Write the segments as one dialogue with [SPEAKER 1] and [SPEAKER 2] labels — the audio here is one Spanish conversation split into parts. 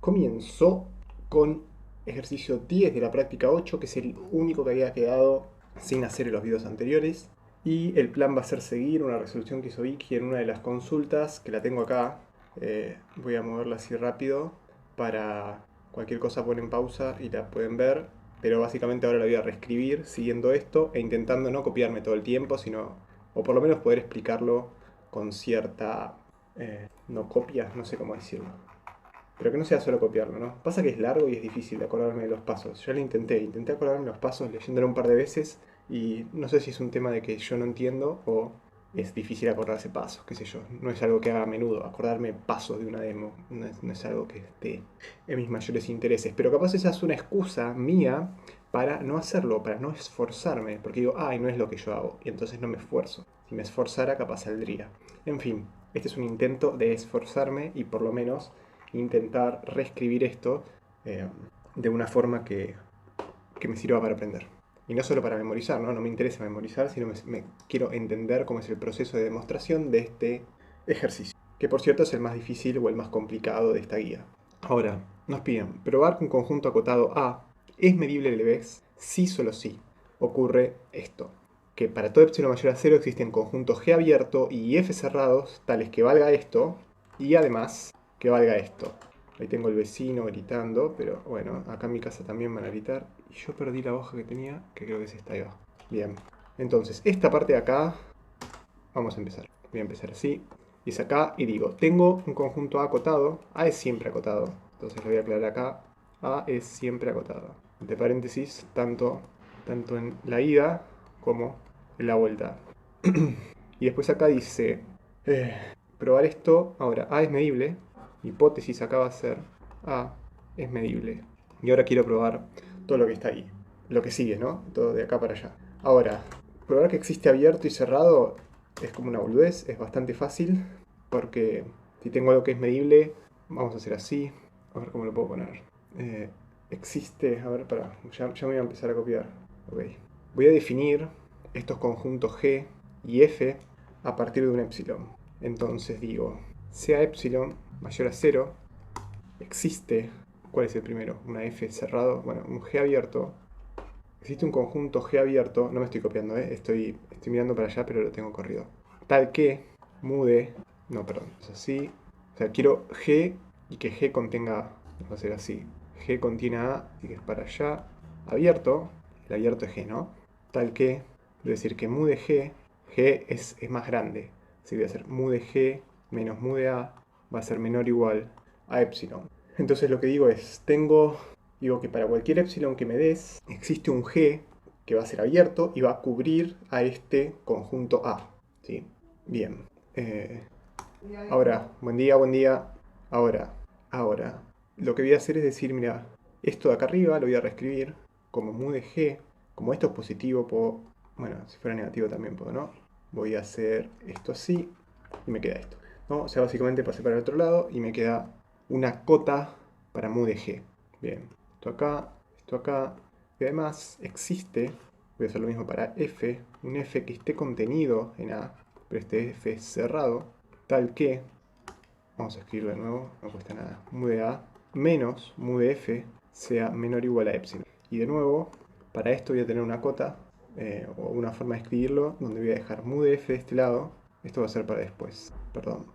[SPEAKER 1] Comienzo con ejercicio 10 de la práctica 8, que es el único que había quedado sin hacer en los videos anteriores. Y el plan va a ser seguir una resolución que hizo Vicky en una de las consultas, que la tengo acá. Voy a moverla así rápido para cualquier cosa ponen pausa y la pueden ver. Pero básicamente ahora la voy a reescribir siguiendo esto e intentando no copiarme todo el tiempo, sino, o por lo menos poder explicarlo con cierta... no copia, no sé cómo decirlo. Pero que no sea solo copiarlo, ¿no? Pasa que es largo y es difícil de acordarme de los pasos. Yo lo intenté acordarme de los pasos leyéndolo un par de veces y no sé si es un tema de que yo no entiendo o es difícil acordarse pasos, qué sé yo. No es algo que haga a menudo, acordarme pasos de una demo. No es algo que esté en mis mayores intereses. Pero capaz esa es una excusa mía para no hacerlo, para no esforzarme. Porque digo, ay, no es lo que yo hago y entonces no me esfuerzo. Si me esforzara, capaz saldría. En fin, este es un intento de esforzarme y por lo menos intentar reescribir esto eh, de una forma que me sirva para aprender. Y no solo para memorizar, ¿no? No me interesa memorizar, sino me quiero entender cómo es el proceso de demostración de este ejercicio. Que por cierto es el más difícil o el más complicado de esta guía. Ahora, nos piden probar que un conjunto acotado A es medible el vez si solo si ocurre esto. Que para todo epsilon mayor a 0 existen conjuntos G abierto y F cerrados, tales que valga esto, y además que valga esto. Ahí tengo el vecino gritando, pero bueno, acá en mi casa también van a gritar. Y yo perdí la hoja que tenía, que creo que es esta ahí va. Bien, entonces esta parte de acá, vamos a empezar. Voy a empezar así. Y es acá y digo, tengo un conjunto A acotado. A es siempre acotado. Entonces lo voy a aclarar acá. A es siempre acotado. Entre paréntesis, tanto en la ida como en la vuelta. Y después acá dice, eh, probar esto. Ahora, A es medible. Mi hipótesis acá va a ser A es medible. Y ahora quiero probar todo lo que está ahí. Lo que sigue, ¿no? Todo de acá para allá. Ahora, probar que existe abierto y cerrado es como una boludez. Es bastante fácil. Porque si tengo algo que es medible, vamos a hacer así. A ver cómo lo puedo poner. Existe, a ver, ya me voy a empezar a copiar. Ok. Voy a definir estos conjuntos G y F a partir de un epsilon. Entonces digo, sea epsilon mayor a 0, existe, ¿cuál es el primero? Una F cerrado, bueno, un G abierto. Existe un conjunto G abierto, no me estoy copiando, estoy mirando para allá, pero lo tengo corrido. Tal que mude, no, perdón, es así. O sea, quiero G y que G contenga, va a ser así. G contiene A, así que es para allá. Abierto, el abierto es G, ¿no? Tal que, quiero decir que mude G es más grande. Así que voy a hacer mude G menos mude A va a ser menor o igual a epsilon. Entonces lo que digo es, digo que para cualquier epsilon que me des, existe un G que va a ser abierto y va a cubrir a este conjunto A. ¿Sí? Bien. Ahora, buen día, buen día. Ahora, lo que voy a hacer es decir, mira, esto de acá arriba lo voy a reescribir como mu de G. Como esto es positivo, puedo, bueno, si fuera negativo también puedo, ¿no? Voy a hacer esto así y me queda esto, ¿no? O sea, básicamente pasé para el otro lado y me queda una cota para mu de G. Bien, esto acá. Y además existe, voy a hacer lo mismo para F, un F que esté contenido en A, pero este F es cerrado, tal que, vamos a escribirlo de nuevo, no cuesta nada, mu de A menos mu de F sea menor o igual a epsilon. Y de nuevo, para esto voy a tener una cota, o una forma de escribirlo, donde voy a dejar mu de F de este lado, esto va a ser para después, perdón.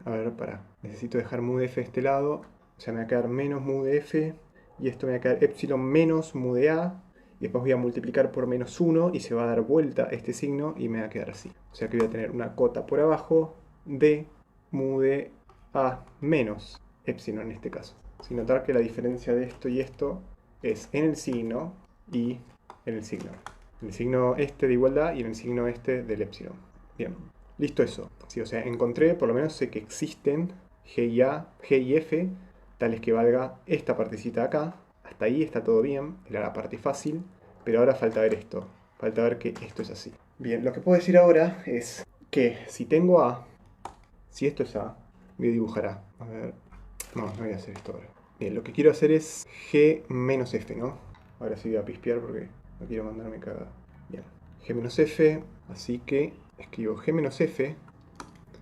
[SPEAKER 1] A ver, necesito dejar mu de F de este lado, o sea, me va a quedar menos mu de F, y esto me va a quedar epsilon menos mu de A, y después voy a multiplicar por menos 1 y se va a dar vuelta este signo y me va a quedar así. O sea que voy a tener una cota por abajo de mu de A menos epsilon en este caso. Sin notar que la diferencia de esto y esto es en el signo y en el signo. En el signo este de igualdad y en el signo este del epsilon. Bien, listo eso. Sí, o sea, encontré, por lo menos sé que existen G y A, G y F, tales que valga esta partecita de acá. Hasta ahí está todo bien, era la parte fácil, pero ahora falta ver esto. Falta ver que esto es así. Bien, lo que puedo decir ahora es que si tengo A, si esto es A, voy a dibujar A. A ver, no voy a hacer esto ahora. Bien, lo que quiero hacer es G menos F, ¿no? Ahora sí voy a pispear porque no quiero mandarme cagada. Bien, G menos F, así que escribo G menos F,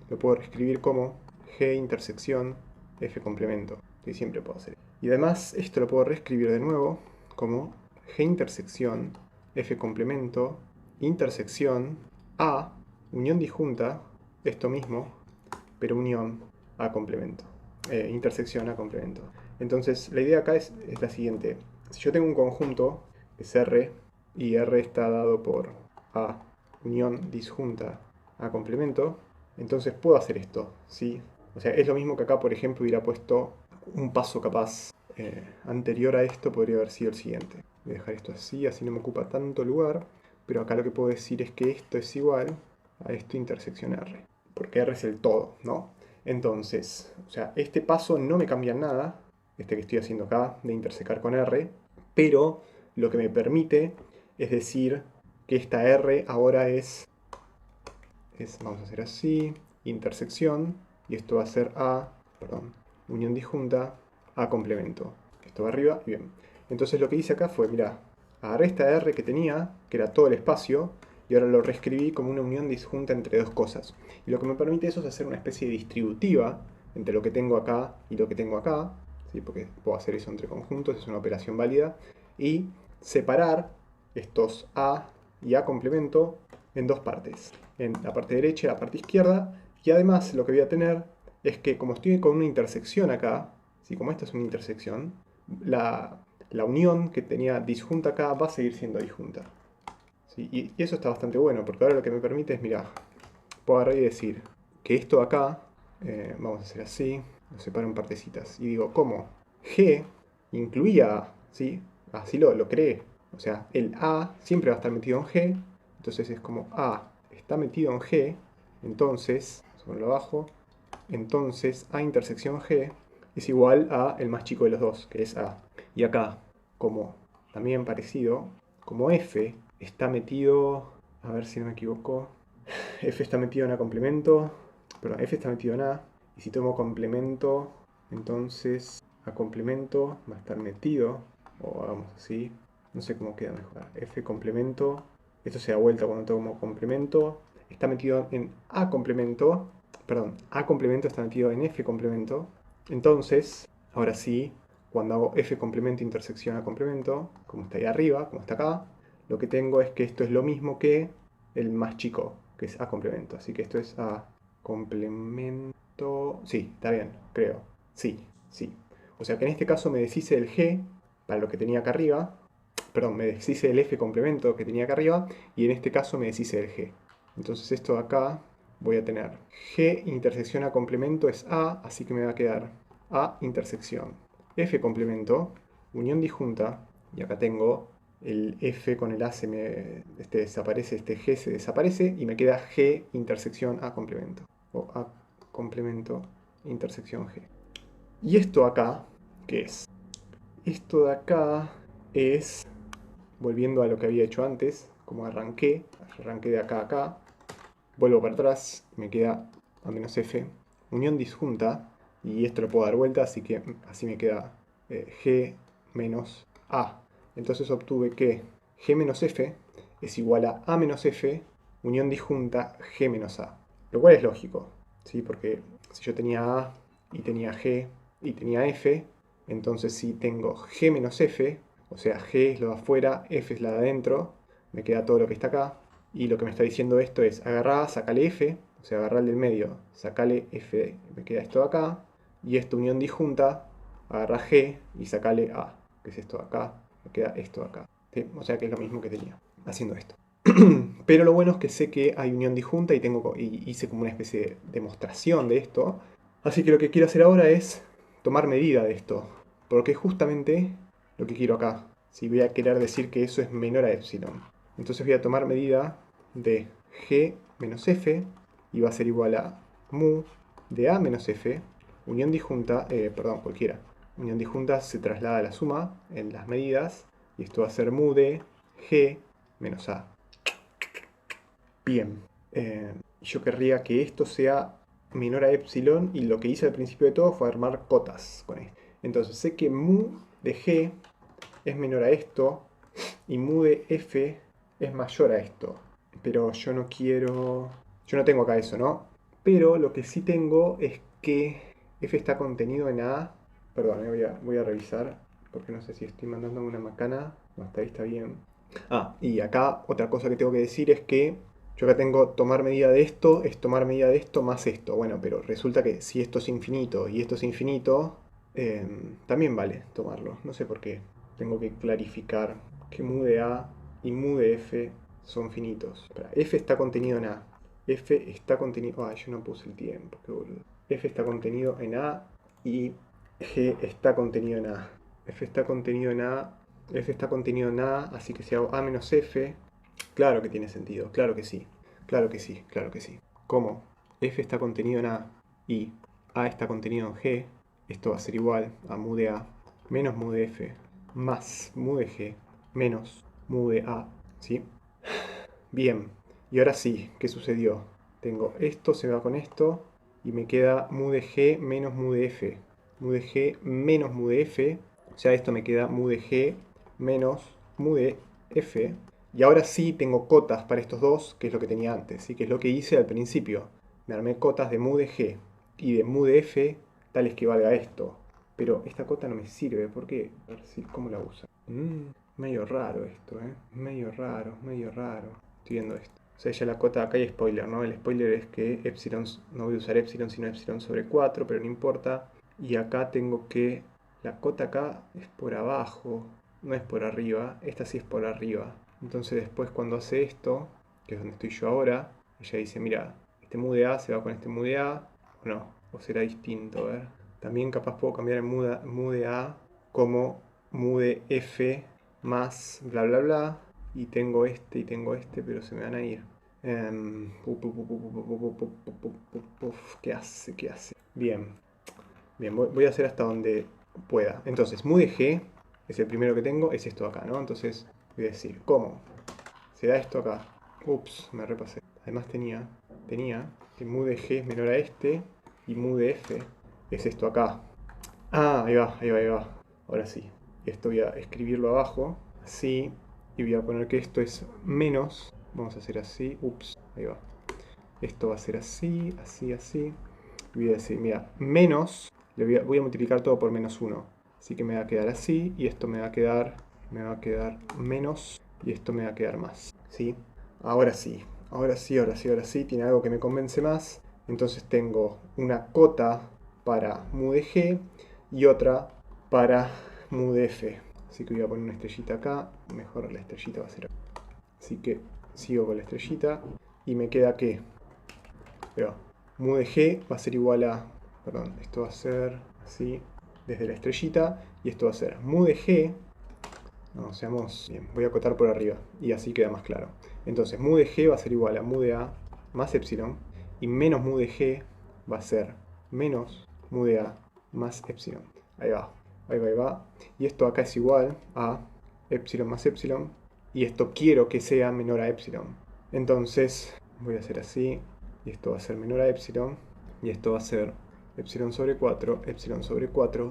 [SPEAKER 1] lo puedo reescribir como G intersección F complemento. Sí, siempre puedo hacer. Y además esto lo puedo reescribir de nuevo como G intersección, F complemento, intersección, A, unión disjunta, esto mismo, pero unión A complemento. Intersección A complemento. Entonces la idea acá es la siguiente. Si yo tengo un conjunto que es R y R está dado por A unión disjunta A complemento, entonces puedo hacer esto, ¿sí? O sea, es lo mismo que acá, por ejemplo, hubiera puesto un paso capaz anterior a esto, podría haber sido el siguiente. Voy a dejar esto así, así no me ocupa tanto lugar, pero acá lo que puedo decir es que esto es igual a esto intersección R, porque R es el todo, ¿no? Entonces, o sea, este paso no me cambia nada, este que estoy haciendo acá, de intersecar con R, pero lo que me permite es decir que esta R ahora vamos a hacer así, intersección, y esto va a ser unión disjunta, A complemento. Esto va arriba y bien. Entonces lo que hice acá fue, mira, agarré esta R que tenía, que era todo el espacio, y ahora lo reescribí como una unión disjunta entre dos cosas. Y lo que me permite eso es hacer una especie de distributiva entre lo que tengo acá y lo que tengo acá, ¿sí? Porque puedo hacer eso entre conjuntos, es una operación válida, y separar estos A y A complemento en dos partes, en la parte derecha y la parte izquierda, y además lo que voy a tener es que como estoy con una intersección acá, ¿sí? Como esta es una intersección, la unión que tenía disjunta acá va a seguir siendo disjunta. ¿Sí? Y eso está bastante bueno, porque ahora lo que me permite es, mira, puedo agarrar y decir que esto de acá, vamos a hacer así, lo separo en partecitas, y digo, ¿cómo? G incluía A, ¿sí? Así lo creé. O sea, el A siempre va a estar metido en G, entonces es como A está metido en G, entonces, sobre lo abajo, entonces A intersección G es igual a el más chico de los dos, que es A. Y acá, como también parecido, como F está metido, a ver si no me equivoco, F está metido en A complemento, perdón, F está metido en A, y si tomo complemento, entonces A complemento va a estar metido, o hagamos así, no sé cómo queda mejor, F complemento, esto se da vuelta cuando tomo complemento, está metido en A complemento, perdón, A complemento está metido en F complemento, entonces, ahora sí, cuando hago F complemento intersección A complemento, como está ahí arriba, como está acá, lo que tengo es que esto es lo mismo que el más chico, que es A complemento. Así que esto es A complemento. Sí, está bien, creo. Sí, sí. O sea que en este caso me deshice el G para lo que tenía acá arriba. Perdón, me deshice el F complemento que tenía acá arriba. Y en este caso me deshice el G. Entonces esto de acá voy a tener G intersección A complemento es A, así que me va a quedar A intersección F complemento, unión disjunta, y acá tengo el F con el A este desaparece, este G se desaparece y me queda G intersección A complemento. O A complemento intersección G. Y esto acá, ¿qué es? Esto de acá es, volviendo a lo que había hecho antes, como arranqué de acá a acá, vuelvo para atrás, me queda A menos F, unión disjunta, y esto lo puedo dar vuelta, así que así me queda G menos A. Entonces obtuve que G menos F es igual a A menos F, unión disjunta G menos A. Lo cual es lógico, ¿sí? Porque si yo tenía A y tenía G y tenía F, entonces si tengo G menos F, o sea, G es lo de afuera, F es la de adentro, me queda todo lo que está acá. Y lo que me está diciendo esto es agarrá, sacale F, o sea, agarrá el del medio, sacale F, me queda esto de acá. Y esta unión disjunta, agarrá G y sacale A, que es esto de acá, me queda esto de acá. ¿Sí? O sea que es lo mismo que tenía haciendo esto. Pero lo bueno es que sé que hay unión disjunta y hice como una especie de demostración de esto. Así que lo que quiero hacer ahora es tomar medida de esto. Porque es justamente lo que quiero acá. Si voy a querer decir que eso es menor a epsilon. Entonces voy a tomar medida de G menos F y va a ser igual a mu de A menos F, unión disjunta, perdón, cualquiera. Unión disjunta se traslada a la suma en las medidas y esto va a ser mu de G menos A. Bien, yo querría que esto sea menor a epsilon y lo que hice al principio de todo fue armar cotas con esto. Entonces sé que mu de G es menor a esto y mu de F es mayor a esto. Pero yo no quiero... Yo no tengo acá eso, ¿no? Pero lo que sí tengo es que F está contenido en A Perdón, voy a revisar, porque no sé si estoy mandando una macana. No, hasta ahí está bien. Ah, y acá otra cosa que tengo que decir es que yo acá tengo tomar medida de esto, es tomar medida de esto más esto. Bueno, pero resulta que si esto es infinito y esto es infinito, también vale tomarlo. No sé por qué. Tengo que clarificar que mu de A y mu de F son finitos. Espera, F está contenido en A. F está contenido... Ah, yo no puse el tiempo, qué boludo. F está contenido en A y G está contenido en A. F está contenido en A. F está contenido en A, así que si hago A menos F, claro que tiene sentido, claro que sí. Claro que sí, claro que sí. ¿Cómo? F está contenido en A y A está contenido en G. Esto va a ser igual a mu de A menos mu de F más mu de G menos mu de A. ¿Sí? Bien. Y ahora sí, ¿qué sucedió? Tengo esto, se va con esto y me queda mu de G menos mu de F. Mu de G menos mu de F. O sea, esto me queda mu de G menos mu de F. Y ahora sí tengo cotas para estos dos, que es lo que tenía antes, ¿sí? Que es lo que hice al principio. Me armé cotas de mu de G y de mu de F, tales que valga esto. Pero esta cota no me sirve, ¿por qué? A ver si, ¿cómo la uso? Medio raro esto, ¿eh? Medio raro, medio raro. Estoy viendo esto. O sea, ya la cota, acá hay spoiler, ¿no? El spoiler es que epsilon, no voy a usar epsilon, sino epsilon sobre 4, pero no importa. Y acá tengo que, la cota acá es por abajo, no es por arriba. Esta sí es por arriba. Entonces después cuando hace esto, que es donde estoy yo ahora, ella dice, mira, este mu de A se va con este mu de A, o no, o será distinto, a ver. También capaz puedo cambiar el mu de A como mu de F más bla bla bla. Y tengo este, pero se me van a ir. ¿Qué hace? ¿Qué hace? Bien. Bien, voy a hacer hasta donde pueda. Entonces, mu de G es el primero que tengo, es esto acá, ¿no? Entonces, voy a decir, ¿cómo? Se da esto acá. Ups, me repasé. Además tenía que mu de G es menor a este y mu de F es esto acá. Ah, ahí va, ahí va, ahí va. Ahora sí. Esto voy a escribirlo abajo, así, y voy a poner que esto es menos. Vamos a hacer así, ups, ahí va. Esto va a ser así, así, así. Y voy a decir, mira, menos, voy a multiplicar todo por menos 1. Así que me va a quedar así, y esto me va a quedar menos, y esto me va a quedar más. ¿Sí? Ahora sí, ahora sí, ahora sí, ahora sí, tiene algo que me convence más. Entonces tengo una cota para mu de G y otra para mu de F. Así que voy a poner una estrellita acá. Mejor la estrellita va a ser acá. Así que sigo con la estrellita. Y me queda que mu de G va a ser igual a... Perdón, esto va a ser así desde la estrellita. Y esto va a ser mu de G. No, seamos... Bien, voy a acotar por arriba. Y así queda más claro. Entonces, mu de G va a ser igual a mu de A más epsilon. Y menos mu de G va a ser menos mu de A más epsilon. Ahí va, ahí va, ahí va. Y esto acá es igual a epsilon más epsilon. Y esto quiero que sea menor a epsilon. Entonces voy a hacer así. Y esto va a ser menor a epsilon. Y esto va a ser epsilon sobre 4, epsilon sobre 4.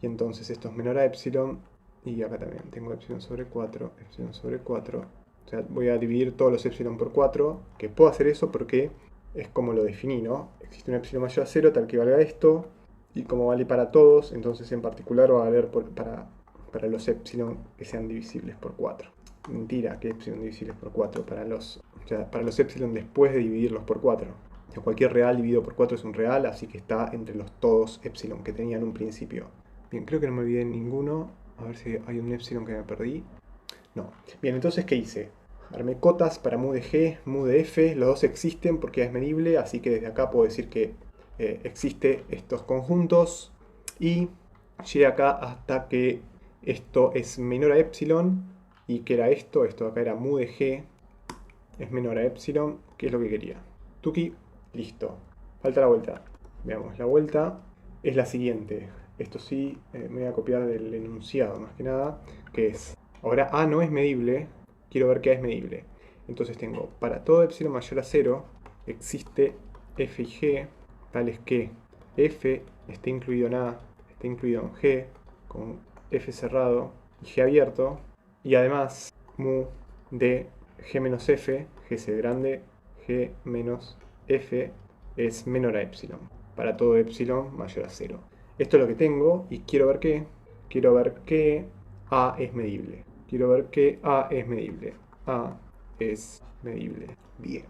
[SPEAKER 1] Y entonces esto es menor a epsilon. Y acá también tengo epsilon sobre 4, epsilon sobre 4. O sea, voy a dividir todos los epsilon por 4. Que puedo hacer eso porque es como lo definí, ¿no? Existe un epsilon mayor a 0 tal que valga esto. Y como vale para todos, entonces en particular va a valer para los epsilon que sean divisibles por 4. Mentira, que epsilon divisibles por 4. Para los epsilon después de dividirlos por 4. O sea, cualquier real dividido por 4 es un real, así que está entre los todos epsilon que tenían un principio. Bien, creo que no me olvidé ninguno. A ver si hay un epsilon que me perdí. No. Bien, entonces, ¿qué hice? Armé cotas para mu de G, mu de F. Los dos existen porque es medible, así que desde acá puedo decir que existe estos conjuntos. Y llegué acá hasta que esto es menor a epsilon. Y que era esto acá era mu de G es menor a epsilon, que es lo que quería. Tuki, listo. Falta la vuelta. Veamos, la vuelta es la siguiente. Esto sí, me voy a copiar del enunciado más que nada, que es, ahora A no es medible, quiero ver qué A es medible. Entonces tengo, para todo epsilon mayor a 0, existe f y g, tales que f esté incluido en A, esté incluido en G, con f cerrado y G abierto, y además mu de G menos F, G es el grande, G menos F es menor a epsilon, para todo epsilon mayor a 0. Esto es lo que tengo y quiero ver qué. Quiero ver que A es medible. Quiero ver que A es medible. A es medible. Bien.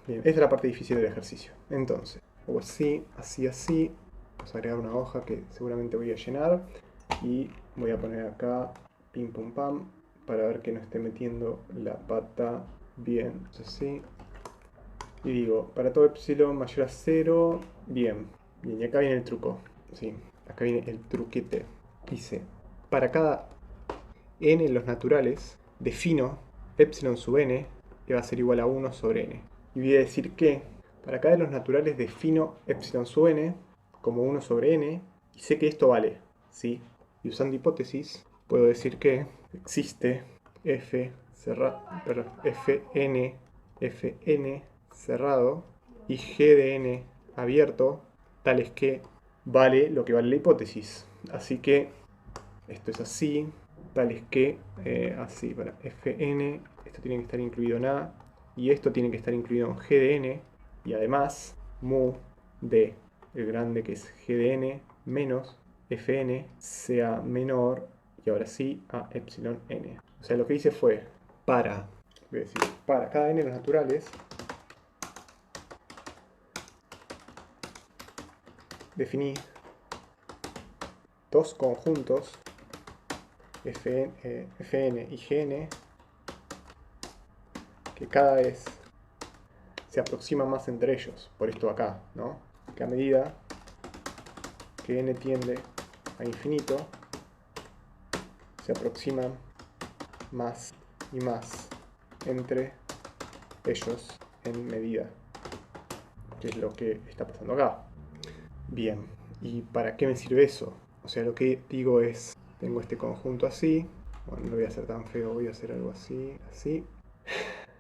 [SPEAKER 1] Bien, esta es la parte difícil del ejercicio. Entonces, hago así, así, así. Vamos a agregar una hoja que seguramente voy a llenar. Y voy a poner acá, pim pum pam, para ver que no esté metiendo la pata bien. Así. Y digo, para todo epsilon mayor a 0, bien. Bien, y acá viene el truco. Sí, acá viene el truquete. Dice, para cada n en los naturales, defino epsilon sub n, que va a ser igual a 1 sobre n. Y voy a decir que, para cada de los naturales defino epsilon sub n como 1 sobre n, y sé que esto vale, ¿sí? Y usando hipótesis, puedo decir que existe fn cerrado y g de n abierto, tales que vale lo que vale la hipótesis. Así que esto es así, tales que, así, para fn, esto tiene que estar incluido en a, y esto tiene que estar incluido en g de n, y además mu de el grande que es g de n menos fn sea menor, y ahora sí, a epsilon n. O sea, lo que hice fue, voy a decir, para cada n de los naturales, definí dos conjuntos fn y gn que cada vez se aproximan más entre ellos, por esto acá, ¿no? Que a medida que n tiende a infinito, se aproximan más y más entre ellos en medida, que es lo que está pasando acá. Bien, ¿y para qué me sirve eso? O sea, lo que digo es, tengo este conjunto así, bueno, no lo voy a hacer tan feo, voy a hacer algo así, así,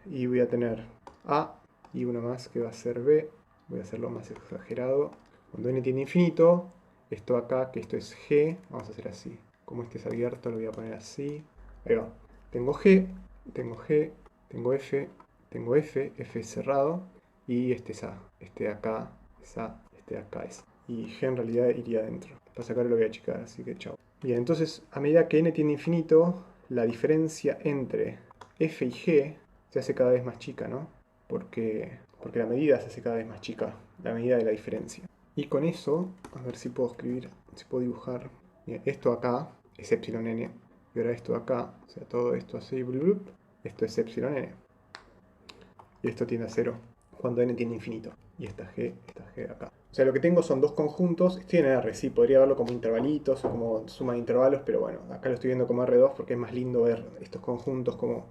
[SPEAKER 1] y voy a tener A y una más que va a ser B, voy a hacerlo más exagerado. Cuando n tiende a infinito, esto acá, que esto es G, vamos a hacer así. Como este es abierto, lo voy a poner así. Ahí va. Tengo G, tengo G, tengo F, tengo F, F es cerrado, y este es A. Este de acá es A, este de acá es A. Y G en realidad iría adentro. Para sacarlo lo voy a achicar, así que chao. Bien, entonces a medida que n tiende a infinito, la diferencia entre F y G se hace cada vez más chica, ¿no? Porque la medida se hace cada vez más chica, la medida de la diferencia. Y con eso, a ver si puedo escribir, si puedo dibujar. Bien, esto acá es epsilon n. Y ahora esto acá, o sea, todo esto así, blup, esto es epsilon n. Y esto tiende a 0 cuando n tiende a infinito. Y esta g de acá. O sea, lo que tengo son dos conjuntos. Estoy en R, sí, podría verlo como intervalitos o como suma de intervalos, pero bueno, acá lo estoy viendo como R2 porque es más lindo ver estos conjuntos como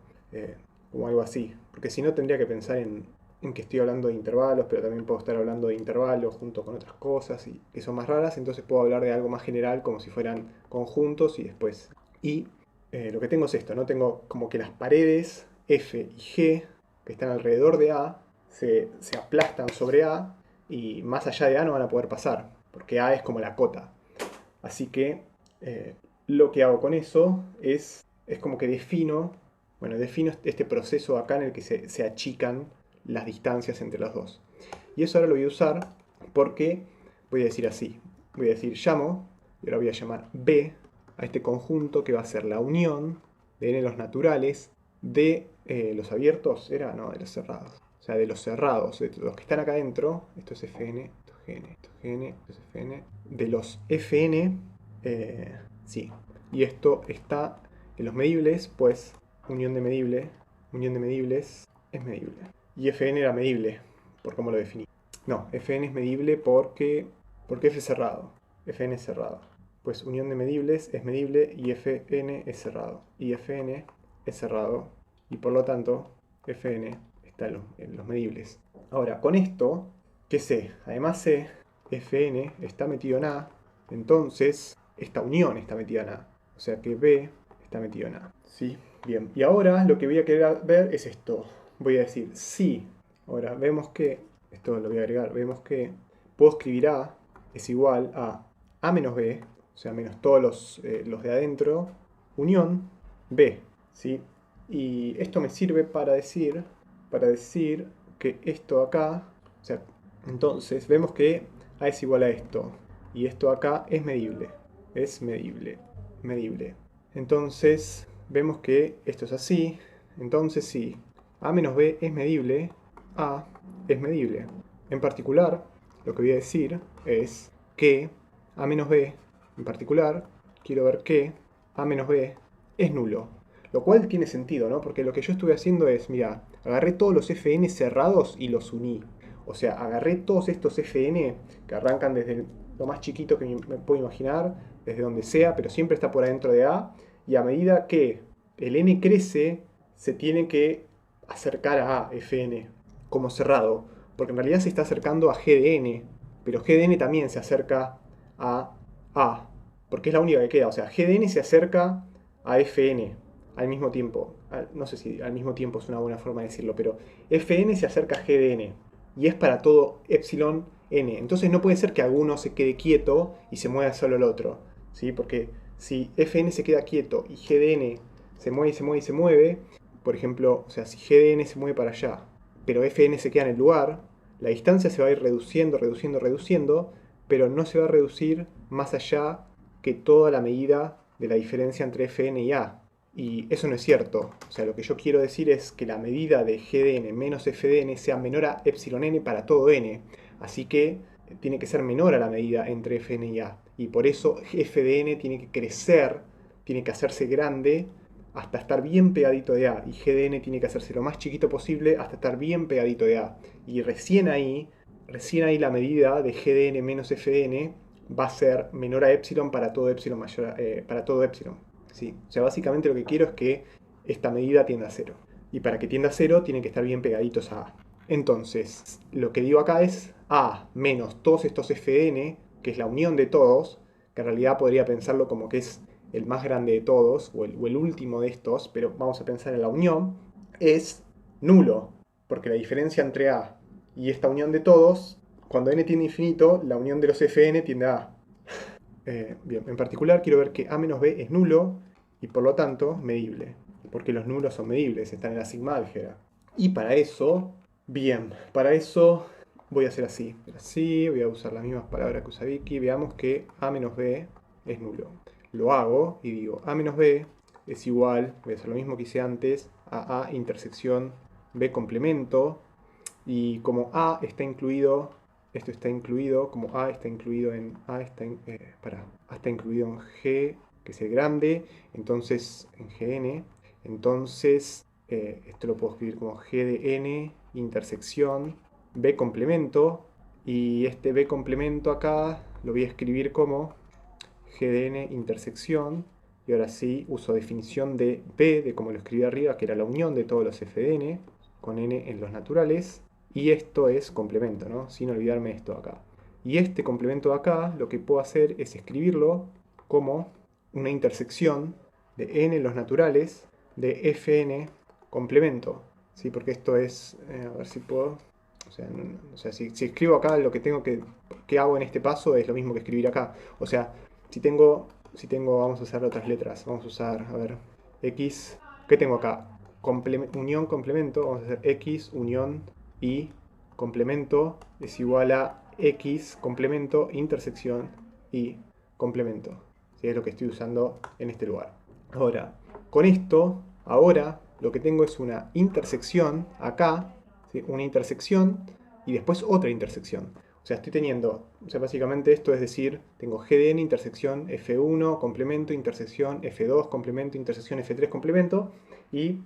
[SPEAKER 1] algo así. Porque si no tendría que pensar en que estoy hablando de intervalos, pero también puedo estar hablando de intervalos junto con otras cosas y que son más raras, entonces puedo hablar de algo más general como si fueran conjuntos y después. Y lo que tengo es esto, ¿no? Tengo como que las paredes F y G que están alrededor de A se aplastan sobre A y más allá de A no van a poder pasar, porque A es como la cota. Así que lo que hago con eso es como que defino este proceso acá en el que se achican las distancias entre los dos. Y eso ahora lo voy a usar porque voy a decir así. Voy a decir llamo, y ahora voy a llamar B a este conjunto que va a ser la unión de n los naturales de los abiertos, no, de los cerrados. O sea, de los cerrados, de los que están acá adentro, esto es Fn, esto es Gn, esto es Gn, esto es Fn, de los Fn, sí. Y esto está en los medibles, pues unión de medibles es medible. Y Fn era medible, por cómo lo definí. No, Fn es medible porque F es cerrado. Fn es cerrado. Pues unión de medibles es medible y Fn es cerrado. Y Fn es cerrado. Y por lo tanto, Fn está en los medibles. Ahora, con esto, ¿qué sé? Además sé, Fn está metido en A. Entonces, esta unión está metida en A. O sea que B está metido en A. ¿Sí? Bien. Y ahora lo que voy a querer ver es esto. Voy a decir sí. Ahora, vemos que, esto lo voy a agregar, vemos que puedo escribir A es igual a menos B, o sea, menos todos los de adentro, unión B, ¿sí? Y esto me sirve para decir que esto acá, o sea, entonces vemos que A es igual a esto. y esto acá es medible. Es medible. Medible. Entonces, vemos que esto es así. Entonces, si a menos b es medible, a es medible. En particular, lo que voy a decir es que a menos b, en particular, quiero ver que a menos b es nulo. Lo cual tiene sentido, ¿no? Porque lo que yo estuve haciendo es, mira, agarré todos los fn cerrados y los uní. O sea, agarré todos estos fn que arrancan desde lo más chiquito que me puedo imaginar, desde donde sea, pero siempre está por adentro de A, y a medida que el n crece, se tiene que acercar a A, fn, como cerrado, porque en realidad se está acercando a g de n, pero g de n también se acerca a A, porque es la única que queda. O sea, g de n se acerca a fn al mismo tiempo. No sé si al mismo tiempo es una buena forma de decirlo, pero fn se acerca a g de n, y es para todo epsilon n. Entonces no puede ser que alguno se quede quieto y se mueva solo el otro, ¿sí? Porque si fn se queda quieto y g de n se mueve y se mueve y se mueve, por ejemplo, o sea, si g de n se mueve para allá, pero fn se queda en el lugar, la distancia se va a ir reduciendo, reduciendo, reduciendo, pero no se va a reducir más allá que toda la medida de la diferencia entre fn y a. Y eso no es cierto. O sea, lo que yo quiero decir es que la medida de g de n menos f de n sea menor a epsilon n para todo n. Así que tiene que ser menor a la medida entre fn y a. Y por eso f de n tiene que crecer, tiene que hacerse grande hasta estar bien pegadito de a. Y g de n tiene que hacerse lo más chiquito posible hasta estar bien pegadito de a. Y recién ahí la medida de g de n menos f de n va a ser menor a epsilon para todo epsilon mayor para todo epsilon. ¿Sí? O sea, básicamente lo que quiero es que esta medida tienda a 0. Y para que tienda a 0 tienen que estar bien pegaditos a A. Entonces, lo que digo acá es A menos todos estos fn, que es la unión de todos, que en realidad podría pensarlo como que es el más grande de todos, o el último de estos, pero vamos a pensar en la unión, es nulo, porque la diferencia entre A y esta unión de todos, cuando n tiende a infinito, la unión de los fn tiende a A. Bien, en particular quiero ver que a menos b es nulo y por lo tanto medible, porque los nulos son medibles, están en la sigma álgebra. Y para eso, bien, para eso voy a hacer así. Así, voy a usar las mismas palabras que usa Vicky. Veamos que a menos b es nulo. Lo hago y digo a menos b es igual, voy a hacer lo mismo que hice antes, a intersección b complemento. Y como a está incluido, esto está incluido, como a está incluido en a está, a está incluido en g, que es el grande, entonces en gn, entonces esto lo puedo escribir como g de n intersección b complemento, y este b complemento acá lo voy a escribir como g de n intersección, y ahora sí uso definición de b, de como lo escribí arriba, que era la unión de todos los f de n, con n en los naturales, y esto es complemento, ¿no? Sin olvidarme esto de acá. Y este complemento de acá, lo que puedo hacer es escribirlo como una intersección de n en los naturales de fn complemento, ¿sí? Porque esto es, a ver si puedo, o sea si escribo acá lo que tengo que hago en este paso es lo mismo que escribir acá. O sea, si tengo, vamos a usar otras letras, vamos a usar, a ver, x, ¿qué tengo acá? Unión complemento, vamos a hacer x unión y complemento es igual a x complemento intersección y complemento. ¿Sí? Es lo que estoy usando en este lugar. Ahora, con esto, ahora lo que tengo es una intersección acá, ¿sí? Una intersección y después otra intersección. O sea, estoy teniendo, o sea, básicamente esto es decir, tengo g de n intersección f1 complemento intersección f2 complemento intersección f3 complemento, y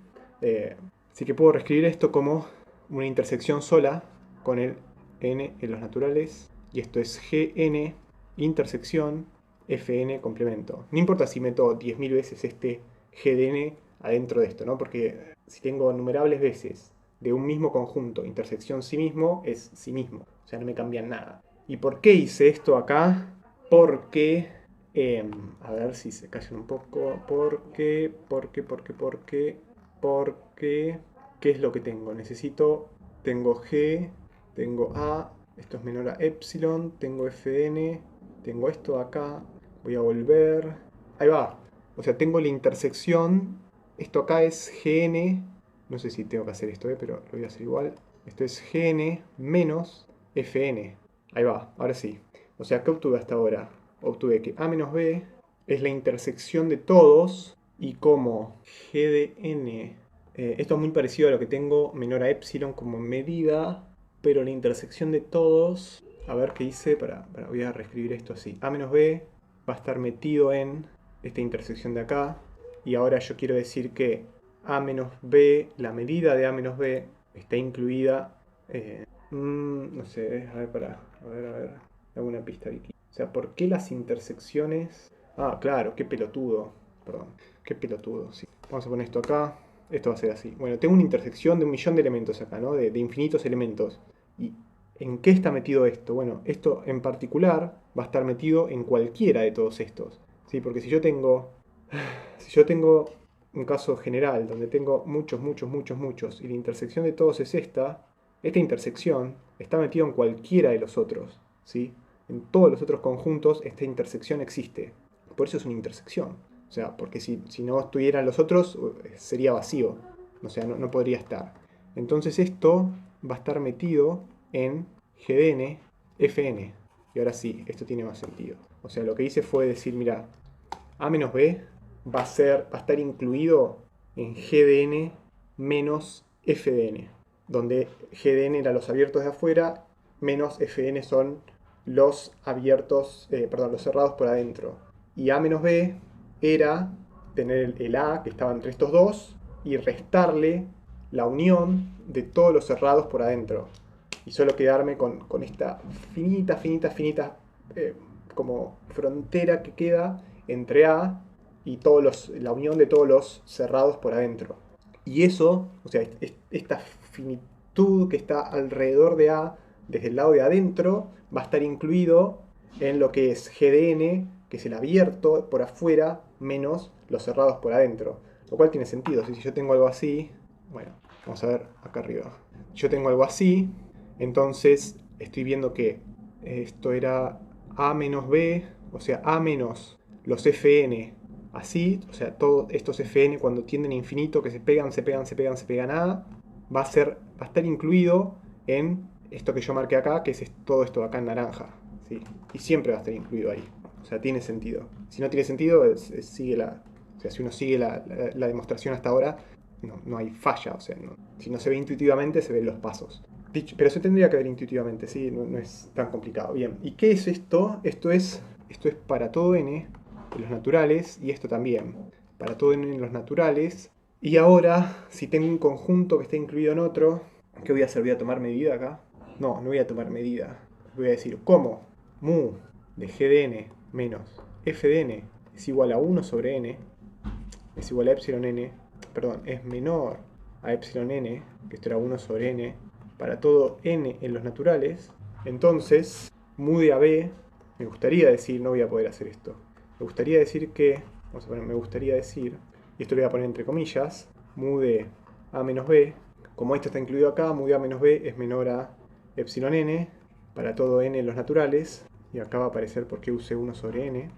[SPEAKER 1] así que puedo reescribir esto como una intersección sola con el n en los naturales, y esto es gn intersección fn complemento. No importa si meto 10.000 veces este g de n adentro de esto, ¿no? Porque si tengo innumerables veces de un mismo conjunto, intersección sí mismo es sí mismo, o sea, no me cambian nada. ¿Y por qué hice esto acá? Porque, a ver si se callan un poco, porque, ¿qué es lo que tengo? Tengo G, tengo A, esto es menor a epsilon, tengo Fn, tengo esto acá, voy a volver, ahí va, o sea, tengo la intersección, esto acá es Gn, no sé si tengo que hacer esto, pero lo voy a hacer igual, esto es Gn menos Fn, ahí va, ahora sí. O sea, ¿qué obtuve hasta ahora? Obtuve que A menos B es la intersección de todos y como G de N, esto es muy parecido a lo que tengo menor a epsilon como medida, pero la intersección de todos, a ver qué hice, voy a reescribir esto así. A menos B va a estar metido en esta intersección de acá, y ahora yo quiero decir que A menos B, la medida de A menos B, está incluida, no sé, a ver, alguna pista aquí. O sea, ¿por qué las intersecciones? Ah, claro, qué pelotudo, perdón, qué pelotudo, sí. Vamos a poner esto acá, esto va a ser así. Bueno, tengo una intersección de 1.000.000 de elementos acá, ¿no? De infinitos elementos. ¿Y en qué está metido esto? Bueno, esto en particular va a estar metido en cualquiera de todos estos, ¿sí? Porque si yo tengo un caso general donde tengo muchos, y la intersección de todos es esta intersección está metida en cualquiera de los otros, ¿sí? En todos los otros conjuntos esta intersección existe. Por eso es una intersección. O sea, porque si no estuvieran los otros, sería vacío. O sea, no podría estar. Entonces esto va a estar metido en GDN, FN. Y ahora sí, esto tiene más sentido. O sea, lo que hice fue decir, mira, A menos B va a estar incluido en GDN menos FDN, donde GDN eran los abiertos de afuera, menos FDN son los abiertos, los cerrados por adentro. Y A menos B era tener el A que estaba entre estos dos y restarle la unión de todos los cerrados por adentro. Y solo quedarme con esta finita, como frontera que queda entre A y la unión de todos los cerrados por adentro. Y eso, o sea, esta finitud que está alrededor de A, desde el lado de adentro, va a estar incluido en lo que es GDN, que es el abierto por afuera, menos los cerrados por adentro. Lo cual tiene sentido. Si yo tengo algo así, bueno, vamos a ver acá arriba. Yo tengo algo así, entonces estoy viendo que esto era A menos B, o sea, A menos los Fn así, o sea, todos estos Fn cuando tienden a infinito, que se pegan a, va a estar incluido en esto que yo marqué acá, que es todo esto acá en naranja, ¿sí? Y siempre va a estar incluido ahí. O sea, tiene sentido. Si no tiene sentido, si uno sigue la demostración hasta ahora, no hay falla. O sea, si no se ve intuitivamente, se ven los pasos. Pero se tendría que ver intuitivamente, ¿sí? No es tan complicado. Bien, ¿y qué es esto? Esto es para todo n en los naturales, y esto también. Para todo n en los naturales. Y ahora, si tengo un conjunto que está incluido en otro, ¿qué voy a hacer? ¿Voy a tomar medida acá? No voy a tomar medida. Voy a decir, ¿cómo? Mu de g de n menos f de n es igual a 1 sobre n, es igual a epsilon n, perdón, es menor a epsilon n, que esto era 1 sobre n, para todo n en los naturales. Entonces, mu de AB, me gustaría decir, no voy a poder hacer esto, me gustaría decir que, vamos a poner, me gustaría decir, y esto lo voy a poner entre comillas, mu de A menos B, como esto está incluido acá, mu de A menos B es menor a epsilon n, para todo n en los naturales, y acá va a aparecer por qué usé 1 sobre n,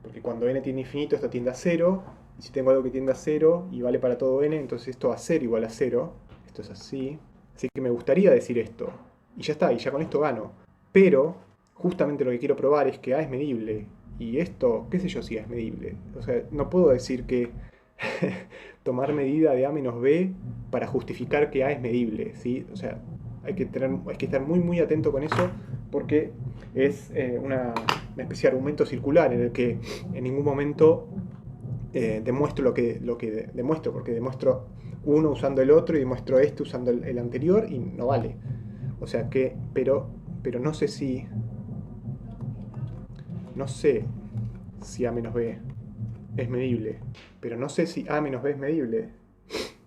[SPEAKER 1] porque cuando n tiende a infinito esto tiende a 0, y si tengo algo que tiende a 0 y vale para todo n, entonces esto va a ser igual a 0, esto es así, así que me gustaría decir esto, y ya está, y ya con esto gano, pero justamente lo que quiero probar es que A es medible, y esto, qué sé yo si A es medible, o sea, no puedo decir que tomar medida de A menos B para justificar que A es medible, ¿sí? O sea, hay que estar muy atento con eso, porque es una especie de argumento circular en el que en ningún momento demuestro lo que demuestro, porque demuestro uno usando el otro y demuestro este usando el anterior y no vale. O sea que, pero no sé si A menos B es medible, pero no sé si A menos B es medible.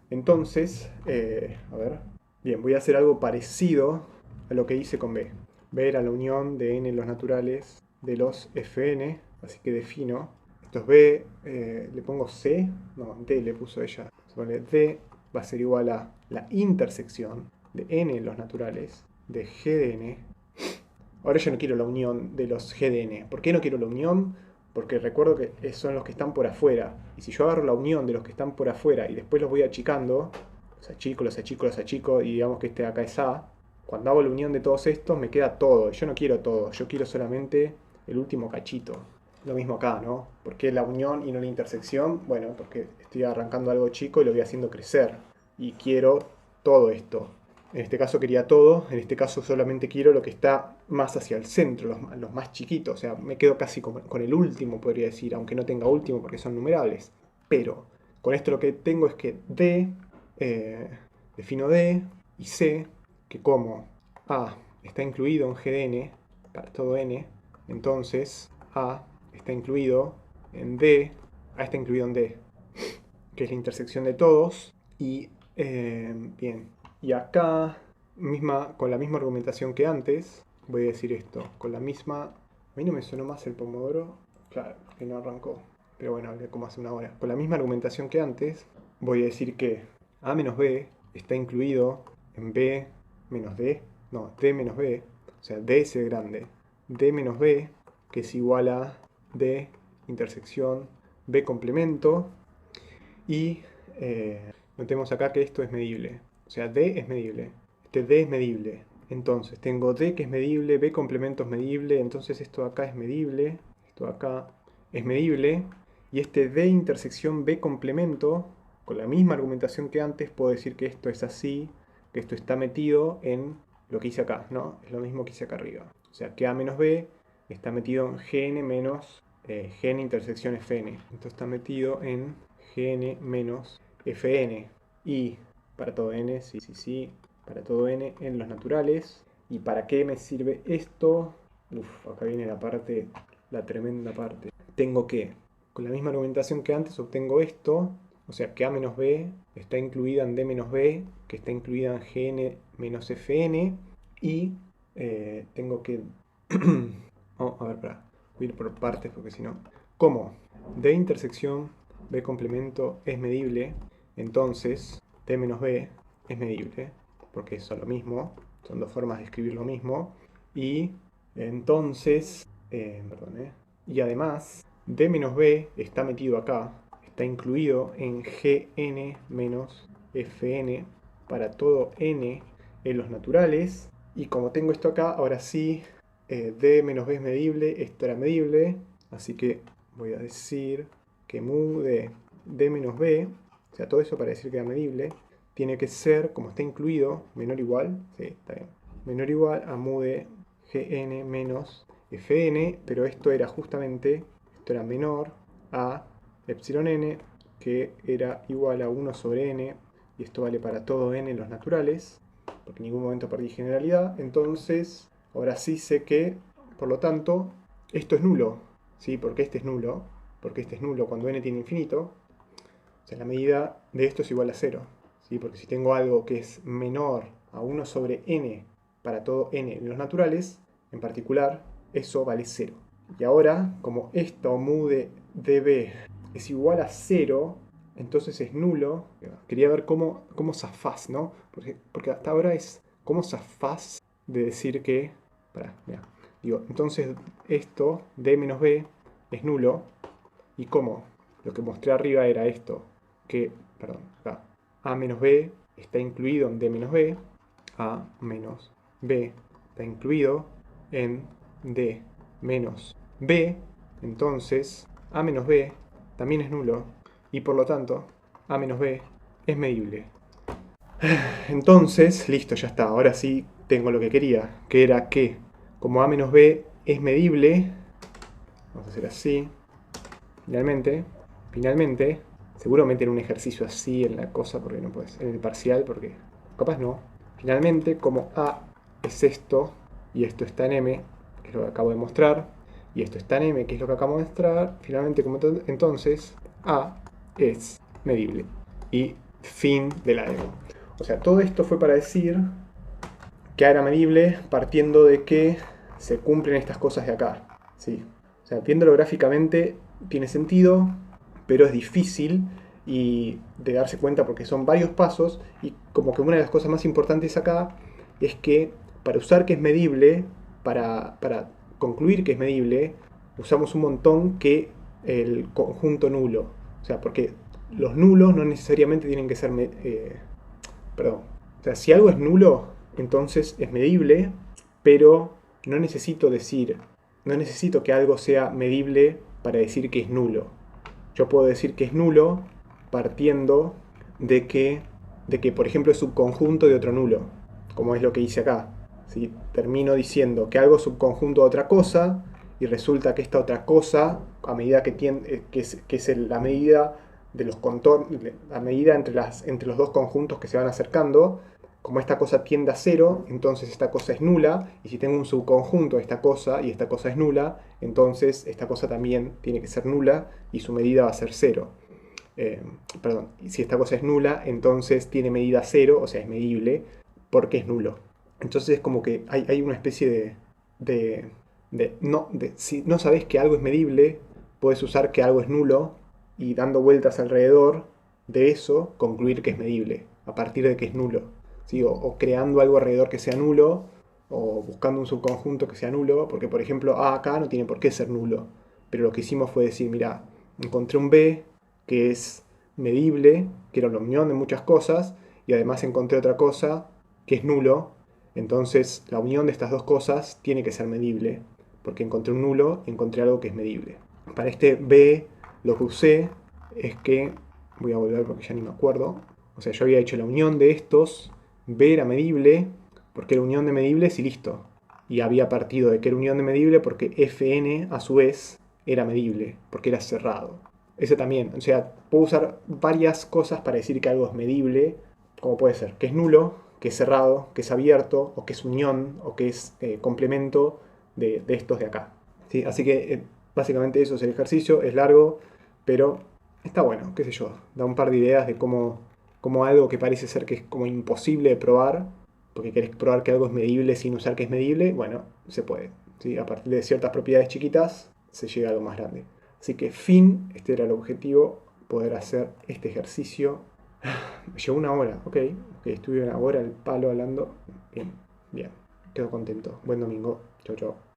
[SPEAKER 1] Entonces, a ver, bien, voy a hacer algo parecido a lo que hice con B. B era la unión de n en los naturales de los Fn, así que defino, esto es B, le pongo C, no, D le puso ella, D va a ser igual a la intersección de n en los naturales de G de n. Ahora yo no quiero la unión de los G de n. ¿Por qué no quiero la unión? Porque recuerdo que son los que están por afuera. Y si yo agarro la unión de los que están por afuera y después los voy achicando, los achico, y digamos que este de acá es A, cuando hago la unión de todos estos me queda todo. Yo no quiero todo, yo quiero solamente el último cachito. Lo mismo acá, ¿no? ¿Por qué la unión y no la intersección? Bueno, porque estoy arrancando algo chico y lo voy haciendo crecer. Y quiero todo esto. En este caso quería todo, en este caso solamente quiero lo que está más hacia el centro, los más chiquitos. O sea, me quedo casi con el último, podría decir, aunque no tenga último porque son numerables. Pero con esto lo que tengo es que D, defino D y C, que como A está incluido en G de N, para todo N, entonces A está incluido en D, A está incluido en D, que es la intersección de todos. Y bien, y acá, con la misma argumentación que antes, voy a decir esto, con la misma... A mí no me sonó más el pomodoro, claro, que no arrancó, pero bueno, hablé como hace una hora. Con la misma argumentación que antes, voy a decir que A menos B está incluido en B menos D, no, D menos B, o sea, D es el grande, D menos B, que es igual a D intersección B complemento, y notemos acá que esto es medible, o sea, D es medible, este D es medible, entonces tengo D que es medible, B complemento es medible, entonces esto acá es medible, esto acá es medible, y este D intersección B complemento, con la misma argumentación que antes, puedo decir que esto es así, que esto está metido en lo que hice acá, ¿no? Es lo mismo que hice acá arriba. O sea, que A menos B está metido en Gn menos Gn intersección Fn. Esto está metido en Gn menos Fn. Y para todo n, sí, para todo n en los naturales. ¿Y para qué me sirve esto? Acá viene la tremenda parte. Tengo que, con la misma argumentación que antes, obtengo esto. O sea que A menos B está incluida en D menos B, que está incluida en Gn menos Fn. Y tengo que... a ver, voy a ir por partes porque si no... Como D intersección B complemento es medible, entonces D menos B es medible, porque son lo mismo, son dos formas de escribir lo mismo. Y entonces... y además, D menos B está metido acá, está incluido en Gn menos Fn para todo n en los naturales. Y como tengo esto acá, ahora sí, D menos B es medible, esto era medible, así que voy a decir que mu de D menos B, o sea, todo eso para decir que era medible, tiene que ser, como está incluido, menor o igual, sí, está bien, menor o igual a mu de Gn menos Fn, pero esto era justamente, esto era menor a epsilon n, que era igual a 1 sobre n, y esto vale para todo n en los naturales, porque en ningún momento perdí generalidad. Entonces, ahora sí sé que, por lo tanto, esto es nulo, ¿sí? Porque este es nulo, cuando n tiene infinito, o sea, la medida de esto es igual a 0, ¿sí? Porque si tengo algo que es menor a 1 sobre n para todo n en los naturales, en particular, eso vale 0. Y ahora, como esto mu de db es igual a 0, entonces es nulo. Quería ver cómo zafás, ¿no? Porque hasta ahora es cómo zafás de decir que... Mira. Digo, entonces esto, D menos B, es nulo. ¿Y cómo? Lo que mostré arriba era esto. Acá. A menos B está incluido en D menos B. A menos B está incluido en D menos B. Entonces, A menos B también es nulo. Y por lo tanto, A menos B es medible. Entonces, listo, ya está. Ahora sí tengo lo que quería, que era que, como A menos B es medible, vamos a hacer así, finalmente, seguramente en un ejercicio así en la cosa, porque no puedes, en el parcial, porque capaz no. Finalmente, como A es esto, y esto está en M, que es lo que acabo de mostrar, y esto está en M, que es lo que acabo de mostrar, finalmente, como entonces, A es medible. Y fin de la demo. O sea, todo esto fue para decir que A era medible partiendo de que se cumplen estas cosas de acá, ¿sí? O sea, viéndolo gráficamente tiene sentido, pero es difícil y de darse cuenta porque son varios pasos, y como que una de las cosas más importantes acá es que para usar que es medible, para concluir que es medible, usamos un montón que el conjunto nulo. O sea, porque los nulos no necesariamente tienen que ser... O sea, si algo es nulo, entonces es medible, pero no necesito que algo sea medible para decir que es nulo. Yo puedo decir que es nulo partiendo de que, por ejemplo, es subconjunto de otro nulo, como es lo que hice acá. Si termino diciendo que algo es subconjunto de otra cosa y resulta que esta otra cosa, a medida que es la medida de los contornos, la medida entre los dos conjuntos que se van acercando, como esta cosa tiende a cero, entonces esta cosa es nula, y si tengo un subconjunto de esta cosa y esta cosa es nula, entonces esta cosa también tiene que ser nula y su medida va a ser cero. Perdón, si esta cosa es nula, entonces tiene medida cero, o sea, es medible, porque es nulo. Entonces es como que hay una especie si no sabes que algo es medible, puedes usar que algo es nulo y dando vueltas alrededor de eso, concluir que es medible, a partir de que es nulo. ¿Sí? O creando algo alrededor que sea nulo, o buscando un subconjunto que sea nulo, porque por ejemplo A acá no tiene por qué ser nulo, pero lo que hicimos fue decir, mira, encontré un B que es medible, que era la unión de muchas cosas, y además encontré otra cosa que es nulo, entonces la unión de estas dos cosas tiene que ser medible, porque encontré un nulo y encontré algo que es medible. Para este B lo que usé es que, voy a volver porque ya ni me acuerdo, o sea, yo había hecho la unión de estos, B era medible, porque era unión de medibles y listo. Y había partido de que era unión de medible porque Fn a su vez era medible, porque era cerrado. Ese también, o sea, puedo usar varias cosas para decir que algo es medible, como puede ser que es nulo, que es cerrado, que es abierto, o que es unión, o que es complemento de estos de acá. ¿Sí? Así que básicamente eso es el ejercicio, es largo, pero está bueno, qué sé yo, da un par de ideas de cómo algo que parece ser que es como imposible de probar, porque querés probar que algo es medible sin usar que es medible, bueno, se puede. ¿Sí? A partir de ciertas propiedades chiquitas se llega a algo más grande. Así que este era el objetivo, poder hacer este ejercicio. Me llevó una hora, ok, estuve una hora al palo hablando. Bien, bien, quedo contento. Buen domingo, chau chau.